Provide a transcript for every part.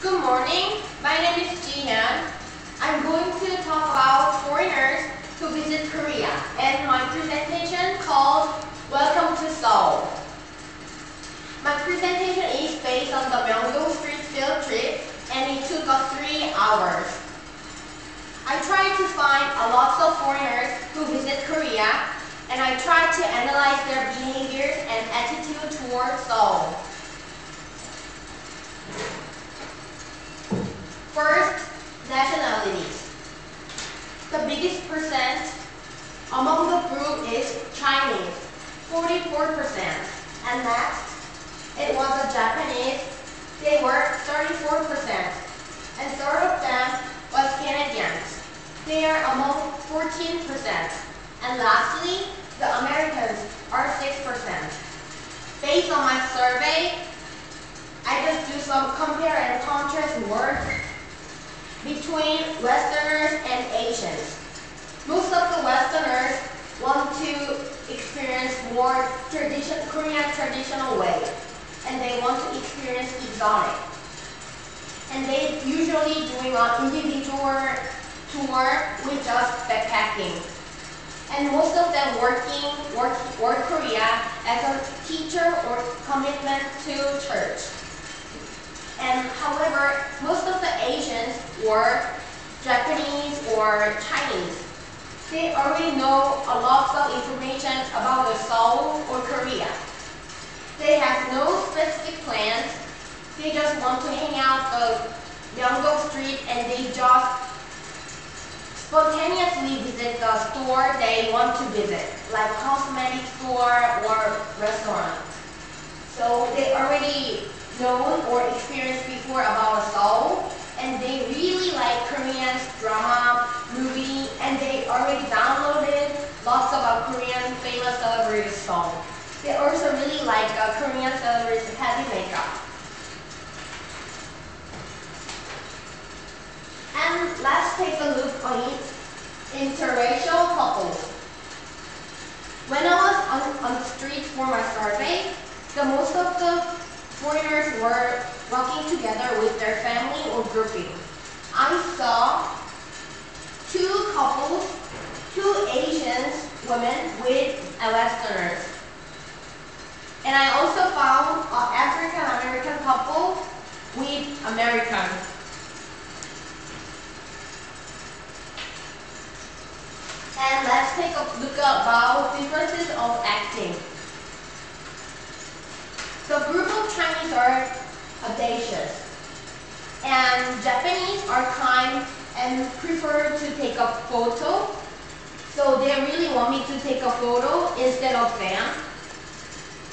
Good morning, my name is Jihyun. I'm going to talk about foreigners who visit Korea and my presentation called Welcome to Seoul. My presentation is based on the Myeongdong Street field trip and it took us 3 hours. I tried to find a lot of foreigners who visit Korea and I tried to analyze their behaviors and attitude towards Seoul. First, nationalities. The biggest percent among the group is Chinese, 44%. And next, it was the Japanese, they were 34%. And third of them was Canadians, they are among 14%. And lastly, the Americans are 6%. Based on my survey, I just do some compare and contrast work between Westerners and Asians. Most of the Westerners want to experience more Korean traditional way, and they want to experience exotic. And they usually doing an individual tour with just backpacking. And most of them work Korea as a teacher or commitment to church. And however, most of the Asians were Japanese or Chinese. They already know a lot of information about the Seoul or Korea. They have no specific plans. They just want to hang out the Myeongdong Street and they just spontaneously visit the store they want to visit, like cosmetic store or restaurant. So they already known or experienced before about Seoul, and they really like Korean drama, movie, and they already downloaded lots of Korean famous celebrities songs. They also really like Korean celebrities' heavy makeup. And let's take a look on interracial couples. When I was on the street for my survey, most of the foreigners were walking together with their family or grouping. I saw 2 couples, 2 Asian women with Westerners. And I also found an African-American couple with Americans. And let's take a look about differences of acting. The group of Chinese are audacious, and Japanese are kind and prefer to take a photo. So they really want me to take a photo instead of them.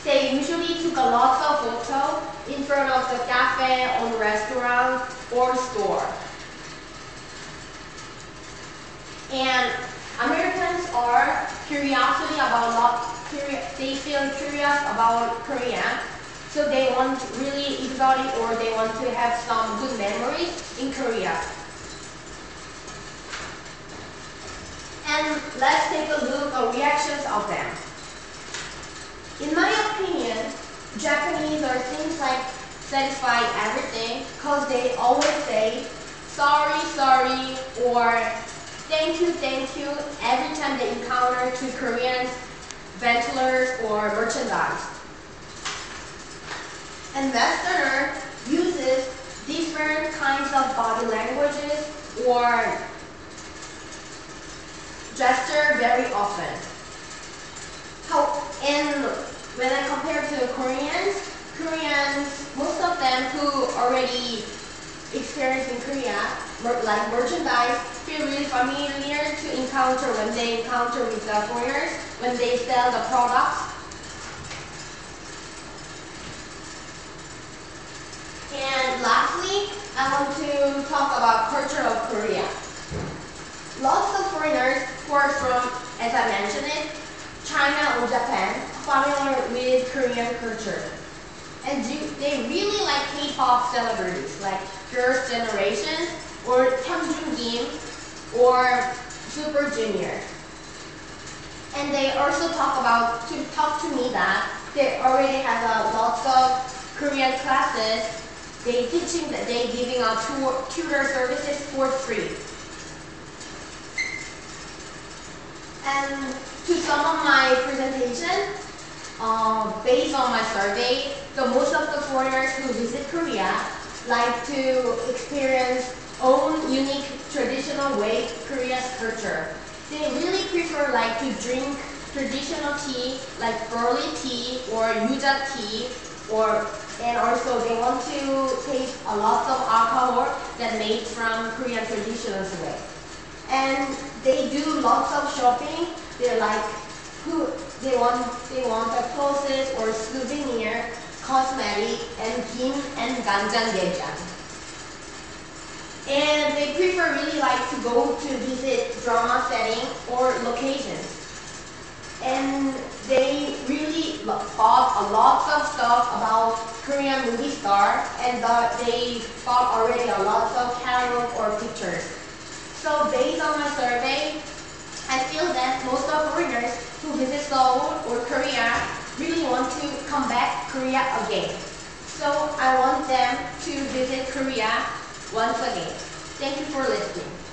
They usually took a lot of photos in front of the cafe, or restaurant, or store. And Americans are they feel curious about Korea. So they want really exotic or they want to have some good memories in Korea. And let's take a look at reactions of them. In my opinion, Japanese seems like satisfy everything because they always say sorry, sorry, or thank you every time they encounter 2 Korean vendors or merchandise. And Westerner uses different kinds of body languages or gesture very often. And when I compare to Koreans, most of them who already experienced in Korea, like merchandise, feel really familiar to encounter when they encounter with the foreigners, when they sell the products. And lastly, I want to talk about culture of Korea. Lots of foreigners who are from, as I mentioned it, China or Japan, familiar with Korean culture. And they really like K-pop celebrities like Girls' Generation or Jihyun Kim or Super Junior. And they also talk to me that they already have lots of Korean classes they giving out tutor services for free. And to sum up my presentation, based on my survey, most of the foreigners who visit Korea like to experience own unique traditional way Korea's culture. They really prefer like to drink traditional tea like barley tea or yuja tea, and also they want to taste a lot of alcohol that made from Korean traditional way. And they do lots of shopping. They like they want the clothes or souvenir, cosmetic, and kim and ganjang. And they prefer really like to go to visit drama setting or locations. And they really bought a lot of stuff about Korean movie star, and they bought already a lot of catalog or pictures. So based on my survey, I feel that most of foreigners who visit Seoul or Korea really want to come back Korea again. So I want them to visit Korea once again. Thank you for listening.